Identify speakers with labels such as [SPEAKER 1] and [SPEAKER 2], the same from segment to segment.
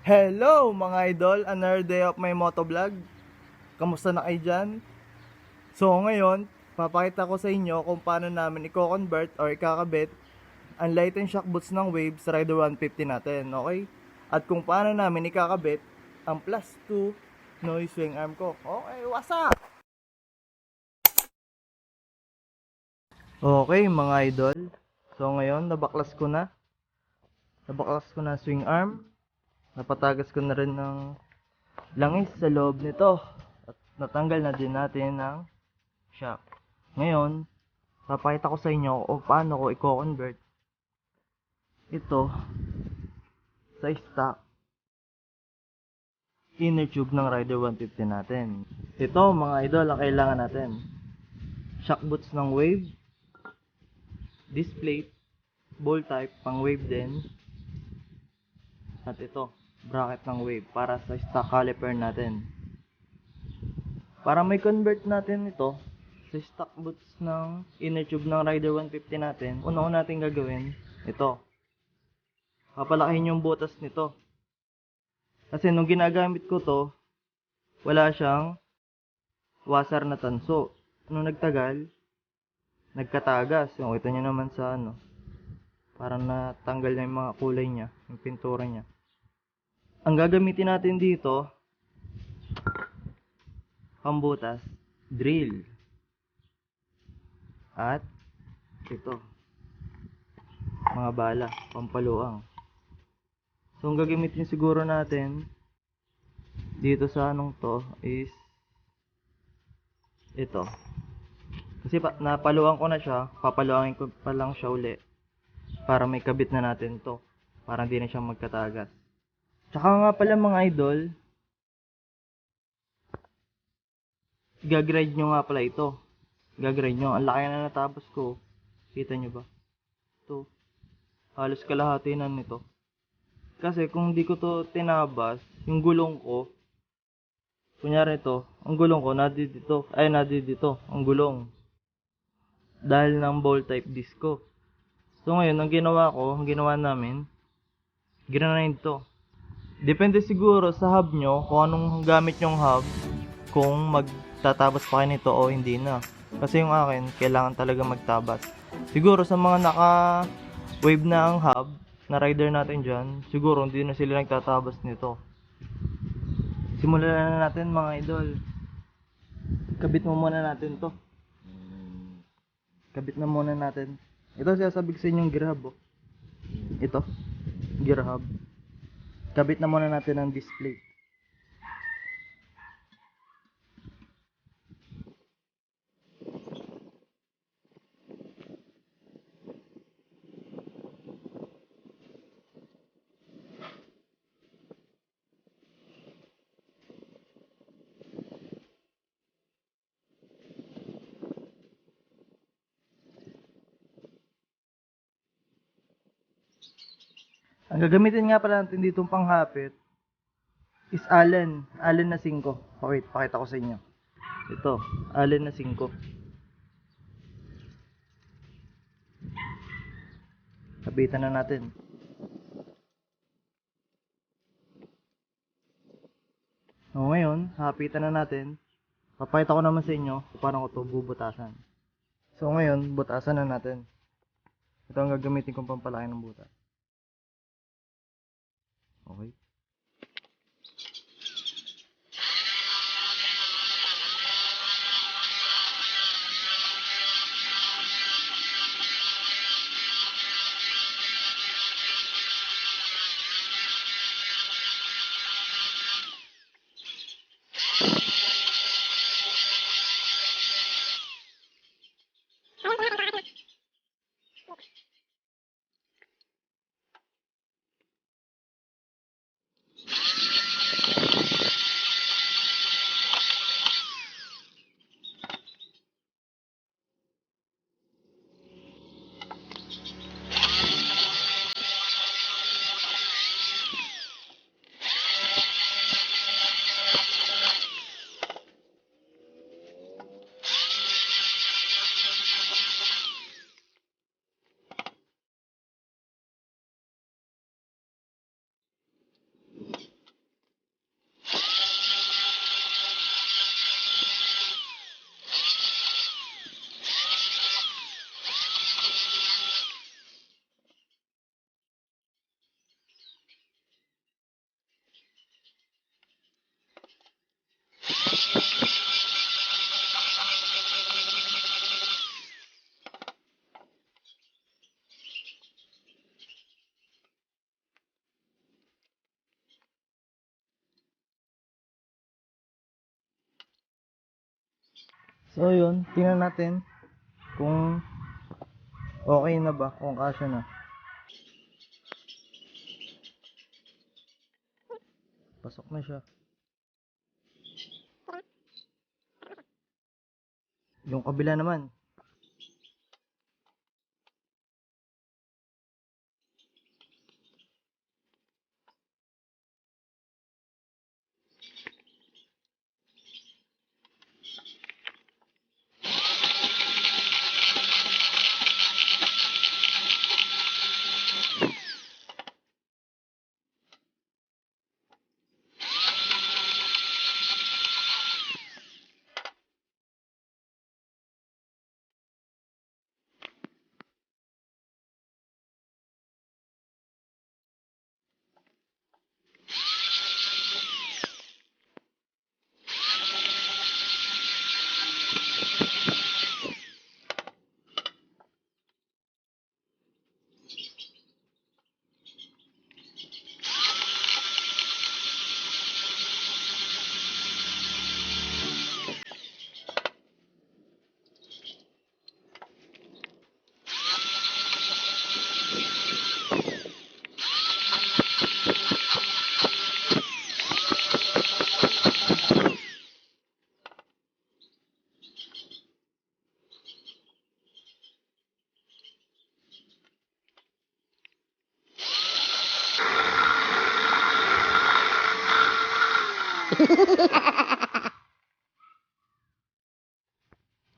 [SPEAKER 1] Hello mga idol, another day of my motovlog. Kamusta na kayo dyan? So ngayon, papakita ko sa inyo kung paano namin i-convert or ikakabit ang light and shock boots ng Wave sa Rider 150 natin, okay? At kung paano namin ikakabit ang plus 2 noise swing arm ko. Okay, what's up? Okay mga idol, so ngayon nabaklas ko na swing arm. Napatagas ko na rin ng langis sa loob nito at natanggal na din natin ang shock. Ngayon, papakita ko sa inyo kung paano ko i-convert ito sa stock inner tube ng Rider 150 natin. Ito mga idol ang kailangan natin. Shock boots ng Wave, disc plate, ball type pang Wave din, at ito, bracket ng Wave para sa stock caliper natin. Para may convert natin ito sa stock boots ng inner tube ng Rider 150 natin, una natin gagawin, ito. Papalakihin yung butas nito. Kasi nung ginagamit ko to, wala siyang washer na tanso. Nung nagtagal, nagkatagas. Yung kita nyo naman sa parang natanggal na yung mga kulay niya, yung pintura niya. Ang gagamitin natin dito, pambutas, drill. At ito, mga bala, pampaluang. So ang gagamitin siguro natin dito sa to is ito. Kasi napaluang ko na siya, papaluangin ko pa lang siya uli para may kabit na natin to, para hindi na siya magkatagas. Tsaka nga pala mga idol, gagride nyo nga pala ito. Gagride nyo, ang laki na natapos ko. Kita nyo ba? Ito, halos kalahati na nito. Kasi kung di ko to tinabas, yung gulong ko, kunyari ito, ang gulong ko, nadidito, ang gulong. Dahil ng ball type disc ko. So ngayon, ang ginawa namin, grinide to. Depende siguro sa hub nyo, kung anong gamit yung hub, kung magtatabas pa kayo nito o hindi na. Kasi yung akin, kailangan talaga magtabas. Siguro sa mga naka-wave na ang hub, na rider natin dyan, siguro hindi na sila nagtatabas nito. Simulan na natin mga idol. Kabit mo muna natin to. Kabit na muna natin. Ito sasabik sa inyong gear hub. Ito, gear hub. Kabit na muna natin ang display. Ang gagamitin nga pala natin ditong panghapit is Allen na 5. Okay, pakita ko sa inyo. Ito, Allen na 5. Kapitan na natin. So ngayon, hapitan na natin. Papakita ko naman sa inyo kung paano ko ito bubutasan. So ngayon, butasan na natin. Ito ang gagamitin kong pampalaki ng butas. Okay. So yun, tingnan natin kung okay na ba, kung kasya na. Pasok na siya. Yung kabila naman.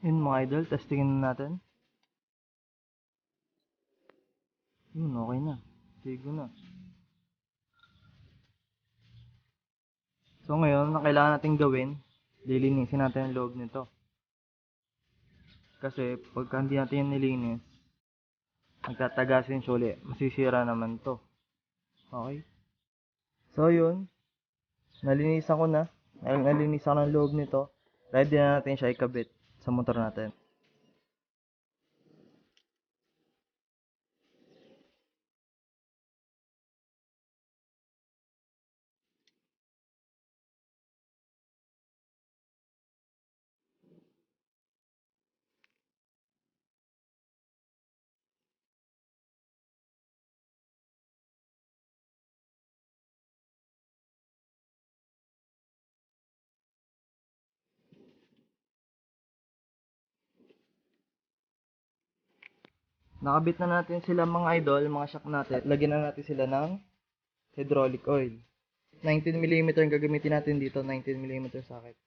[SPEAKER 1] Yun mga idol, testingin na natin. Yun, okay na. Sigo na. So ngayon, ang kailangan natin gawin, lilinisin natin ang loob nito. Kasi pagka hindi natin yung nilinis, magtatagasin siya ulit. Masisira naman to. Okay? So yun, nalinisan ko na. Nalinisan ko ng loob nito. Ready na natin siya ikabit sa motor natin. Nakabit na natin sila mga idol, mga shock natin. Lagyan na natin sila ng hydraulic oil. 19mm ang gagamitin natin dito, 19mm socket.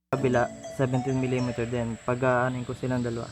[SPEAKER 1] Kabila 17mm din. Pag aanin ko silang dalawa.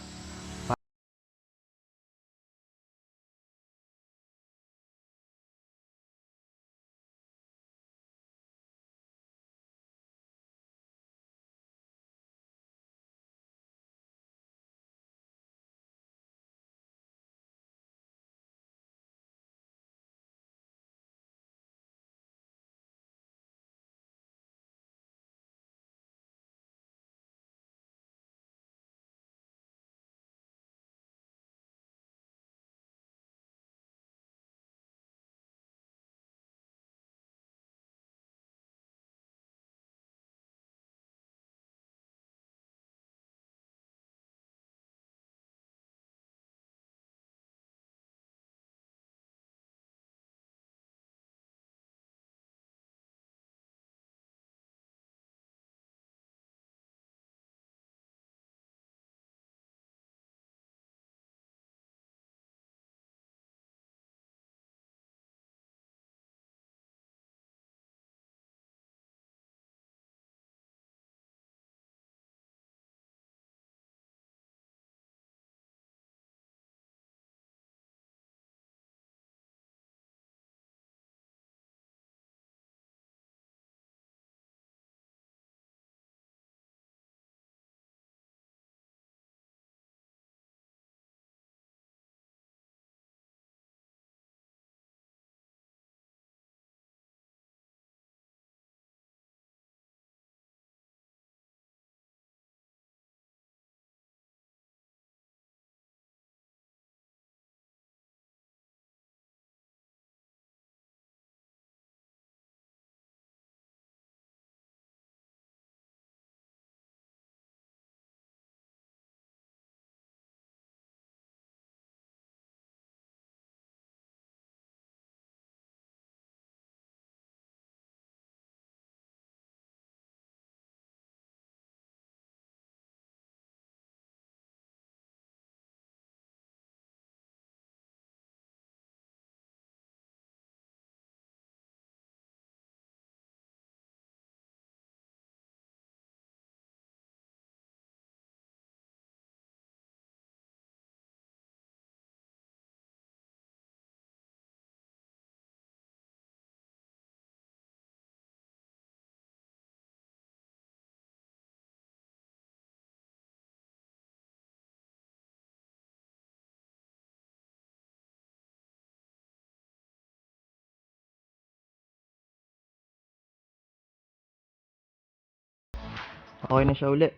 [SPEAKER 1] Okay na siya uli.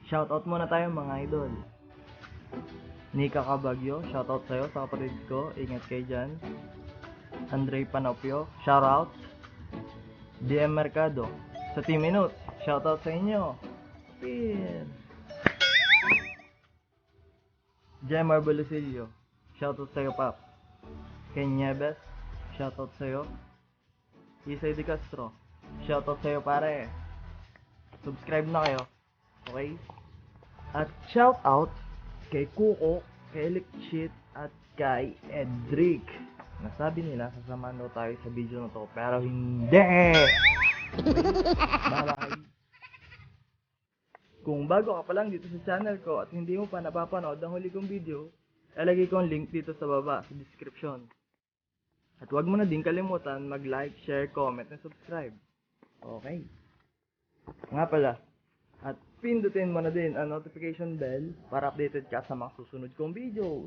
[SPEAKER 1] Shoutout muna tayo mga idol. Nika Cabagyo, shoutout sa'yo sa kapatid ko. Ingat kayo dyan. Andre Panopio, shoutout. DM Mercado, sa Team Minute, shoutout sa inyo. Pin. Jemar Bolusilio, shoutout sa'yo Pap. Ken Nieves, shoutout sa'yo. Isay De Castro, shoutout sa'yo pare. Subscribe na kayo. Okay? At shoutout kay Kuko, kay Likshit, at kay Edric. Nasabi nila sasamahan daw tayo sa video na to, pero hindi! Bye-bye! Kung bago ka pa lang dito sa channel ko at hindi mo pa napapanood ang huli kong video, ilagay ko ang link dito sa baba sa description. At huwag mo na din kalimutan mag-like, share, comment, and subscribe. Okay? Nga pala, at pindutin mo na din ang notification bell para updated ka sa mga susunod kong videos.